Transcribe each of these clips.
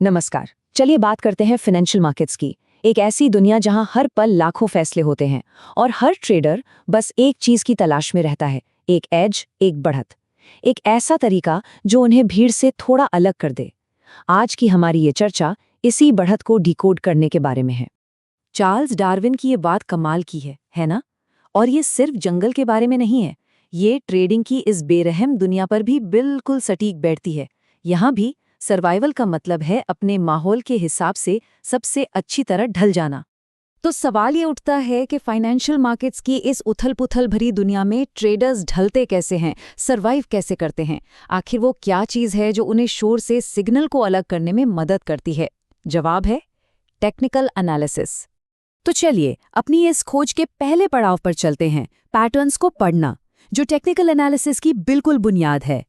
नमस्कार। चलिए बात करते हैं फाइनेंशियल मार्केट्स की। एक ऐसी दुनिया जहां हर पल लाखों फैसले होते हैं और हर ट्रेडर बस एक चीज की तलाश में रहता है, एक एज, एक बढ़त, एक ऐसा तरीका जो उन्हें भीड़ से थोड़ा अलग कर दे। आज की हमारी ये चर्चा इसी बढ़त को डिकोड करने के बारे में है। चार्ल्स डार्विन की ये बात कमाल की है ना? और ये सिर्फ जंगल के बारे में नहीं है, ये ट्रेडिंग की इस बेरहम दुनिया पर भी बिल्कुल सटीक बैठती है। यहाँ भी सर्वाइवल का मतलब है अपने माहौल के हिसाब से सबसे अच्छी तरह ढल जाना। तो सवाल ये उठता है कि फाइनेंशियल मार्केट्स की इस उथल-पुथल भरी दुनिया में ट्रेडर्स ढलते कैसे हैं, सर्वाइव कैसे करते हैं? आखिर वो क्या चीज़ है जो उन्हें शोर से सिग्नल को अलग करने में मदद करती है? जवाब है टेक्निकल एनालिसिस। तो चलिए अपनी इस खोज के पहले पड़ाव पर चलते हैं, पैटर्न्स को पढ़ना, जो टेक्निकल एनालिसिस की बिल्कुल बुनियाद है।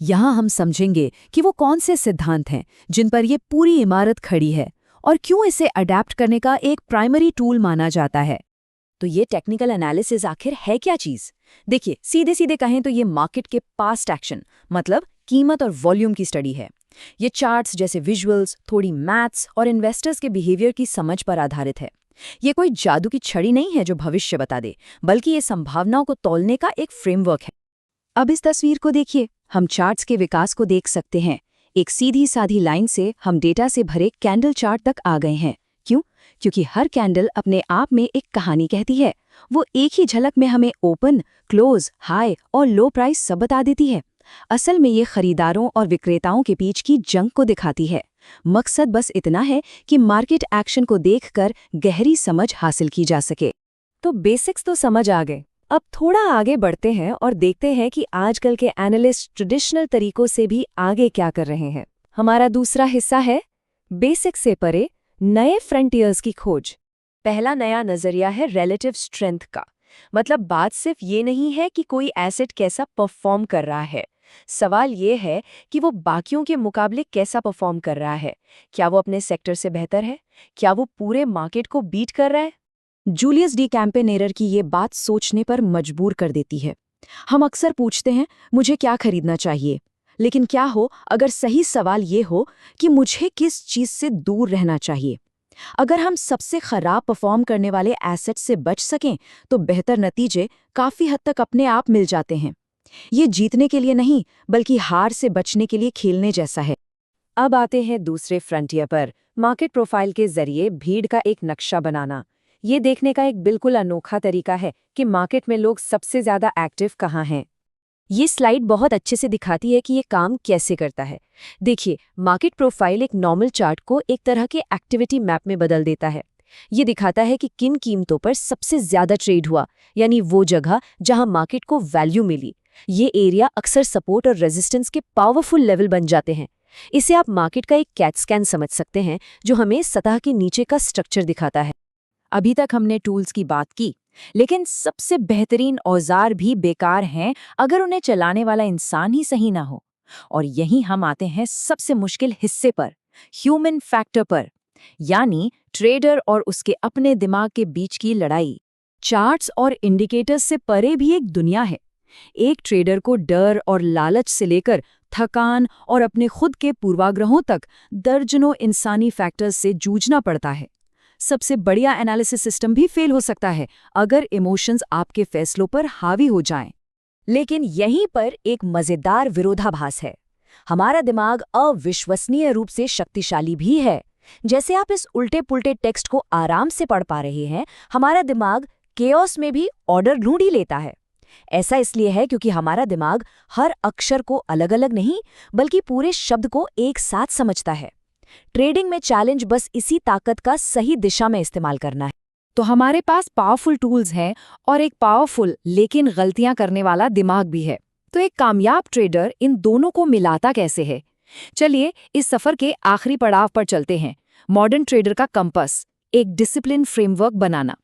यहाँ हम समझेंगे कि वो कौन से सिद्धांत हैं जिन पर ये पूरी इमारत खड़ी है और क्यों इसे अडैप्ट करने का एक प्राइमरी टूल माना जाता है। तो ये टेक्निकल एनालिसिस आखिर है क्या चीज़? देखिए, सीधे सीधे कहें तो ये मार्केट के पास्ट एक्शन, मतलब कीमत और वॉल्यूम की स्टडी है। ये चार्ट्स जैसे विजुअल्स, थोड़ी मैथ्स और इन्वेस्टर्स के बिहेवियर की समझ पर आधारित है। ये कोई जादू की छड़ी नहीं है जो भविष्य बता दे, बल्कि ये संभावनाओं को तौलने का एक फ्रेमवर्क है। अब इस तस्वीर को देखिए, हम चार्ट्स के विकास को देख सकते हैं। एक सीधी साधी लाइन से हम डेटा से भरे कैंडल चार्ट तक आ गए हैं। क्यों? क्योंकि हर कैंडल अपने आप में एक कहानी कहती है। वो एक ही झलक में हमें ओपन, क्लोज, हाई और लो प्राइस सब बता देती है। असल में ये खरीदारों और विक्रेताओं के बीच की जंग को दिखाती है। मकसद बस इतना है कि मार्केट एक्शन को देखकर गहरी समझ हासिल की जा सके। तो बेसिक्स तो समझ आ गए। अब थोड़ा आगे बढ़ते हैं और देखते हैं कि आजकल के एनालिस्ट ट्रेडिशनल तरीकों से भी आगे क्या कर रहे हैं। हमारा दूसरा हिस्सा है बेसिक से परे नए फ्रंटियर्स की खोज। पहला नया नजरिया है रिलेटिव स्ट्रेंथ का। मतलब बात सिर्फ ये नहीं है कि कोई एसेट कैसा परफॉर्म कर रहा है, सवाल ये है कि वो बाकियों के मुकाबले कैसा परफॉर्म कर रहा है। क्या वो अपने सेक्टर से बेहतर है? क्या वो पूरे मार्केट को बीट कर रहा है? जूलियस डी कैंपेनेरर की ये बात सोचने पर मजबूर कर देती है। हम अक्सर पूछते हैं, मुझे क्या खरीदना चाहिए? लेकिन क्या हो अगर सही सवाल ये हो कि मुझे किस चीज़ से दूर रहना चाहिए? अगर हम सबसे खराब परफॉर्म करने वाले एसेट से बच सकें, तो बेहतर नतीजे काफ़ी हद तक अपने आप मिल जाते हैं। ये जीतने के लिए नहीं, बल्कि हार से बचने के लिए खेलने जैसा है। अब आते हैं दूसरे फ्रंटियर पर, मार्केट प्रोफाइल के जरिए भीड़ का एक नक्शा बनाना। ये देखने का एक बिल्कुल अनोखा तरीका है कि मार्केट में लोग सबसे ज्यादा एक्टिव कहाँ हैं। ये स्लाइड बहुत अच्छे से दिखाती है कि ये काम कैसे करता है। देखिए, मार्केट प्रोफाइल एक नॉर्मल चार्ट को एक तरह के एक्टिविटी मैप में बदल देता है। ये दिखाता है कि किन कीमतों पर सबसे ज्यादा ट्रेड हुआ, यानी वो जगह जहां मार्केट को वैल्यू मिली। ये एरिया अक्सर सपोर्ट और रेजिस्टेंस के पावरफुल लेवल बन जाते हैं। इसे आप मार्केट का एक कैट स्कैन समझ सकते हैं, जो हमें सतह के नीचे का स्ट्रक्चर दिखाता है। अभी तक हमने टूल्स की बात की, लेकिन सबसे बेहतरीन औजार भी बेकार हैं अगर उन्हें चलाने वाला इंसान ही सही ना हो। और यहीं हम आते हैं सबसे मुश्किल हिस्से पर, ह्यूमन फैक्टर पर, यानी ट्रेडर और उसके अपने दिमाग के बीच की लड़ाई। चार्ट्स और इंडिकेटर्स से परे भी एक दुनिया है। एक ट्रेडर को डर और लालच से लेकर थकान और अपने खुद के पूर्वाग्रहों तक दर्जनों इंसानी फैक्टर्स से जूझना पड़ता है। सबसे बढ़िया एनालिसिस सिस्टम भी फेल हो सकता है अगर इमोशंस आपके फैसलों पर हावी हो जाएं। लेकिन यहीं पर एक मजेदार विरोधाभास है। हमारा दिमाग अविश्वसनीय रूप से शक्तिशाली भी है। जैसे आप इस उल्टे-पुल्टे टेक्स्ट को आराम से पढ़ पा रहे हैं, हमारा दिमाग केओस में भी ऑर्डर ढूंढ ही लेता है। ऐसा इसलिए है क्योंकि हमारा दिमाग हर अक्षर को अलग-अलग नहीं, बल्कि पूरे शब्द को एक साथ समझता है। ट्रेडिंग में चैलेंज बस इसी ताकत का सही दिशा में इस्तेमाल करना है। तो हमारे पास पावरफुल टूल्स हैं और एक पावरफुल लेकिन गलतियां करने वाला दिमाग भी है। तो एक कामयाब ट्रेडर इन दोनों को मिलाता कैसे है? चलिए इस सफर के आखिरी पड़ाव पर चलते हैं, मॉडर्न ट्रेडर का कंपास, एक डिसिप्लिन फ्रेमवर्क बनाना।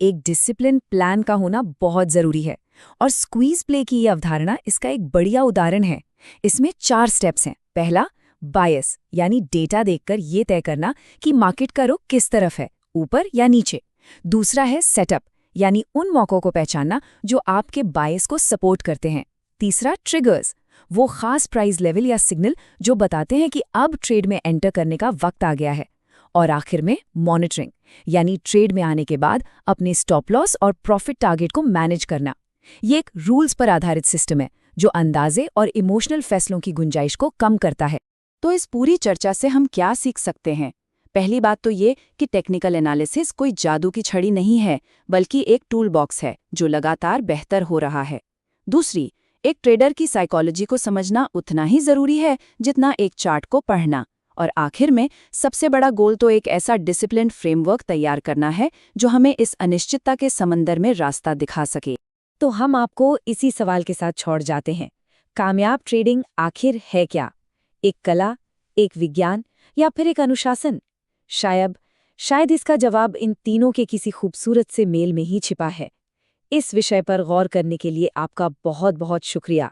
एक डिसिप्लिन प्लान का होना बहुत जरूरी है, और स्क्वीज प्ले की ये अवधारणा इसका एक बढ़िया उदाहरण है। इसमें 4 स्टेप्स हैं। पहला, बायस, यानी डेटा देखकर ये तय करना कि मार्केट का रुख किस तरफ है, ऊपर या नीचे। दूसरा है सेटअप, यानी उन मौकों को पहचानना जो आपके बायस को सपोर्ट करते हैं। तीसरा, ट्रिगर्स, वो खास प्राइस लेवल या सिग्नल जो बताते हैं कि अब ट्रेड में एंटर करने का वक्त आ गया है। और आखिर में मॉनिटरिंग, यानी ट्रेड में आने के बाद अपने स्टॉप लॉस और प्रॉफिट टारगेट को मैनेज करना। ये एक रूल्स पर आधारित सिस्टम है जो अंदाजे और इमोशनल फैसलों की गुंजाइश को कम करता है। तो इस पूरी चर्चा से हम क्या सीख सकते हैं? पहली बात तो ये कि टेक्निकल एनालिसिस कोई जादू की छड़ी नहीं है, बल्कि एक टूल बॉक्स है जो लगातार बेहतर हो रहा है। दूसरी, एक ट्रेडर की साइकोलॉजी को समझना उतना ही जरूरी है जितना एक चार्ट को पढ़ना। और आखिर में सबसे बड़ा गोल तो एक ऐसा डिसिप्लिन्ड फ्रेमवर्क तैयार करना है जो हमें इस अनिश्चितता के समंदर में रास्ता दिखा सके। तो हम आपको इसी सवाल के साथ छोड़ जाते हैं। कामयाब ट्रेडिंग आखिर है क्या? एक कला, एक विज्ञान या फिर एक अनुशासन? शायद इसका जवाब इन तीनों के किसी खूबसूरत से मेल में ही छिपा है। इस विषय पर गौर करने के लिए आपका बहुत बहुत शुक्रिया।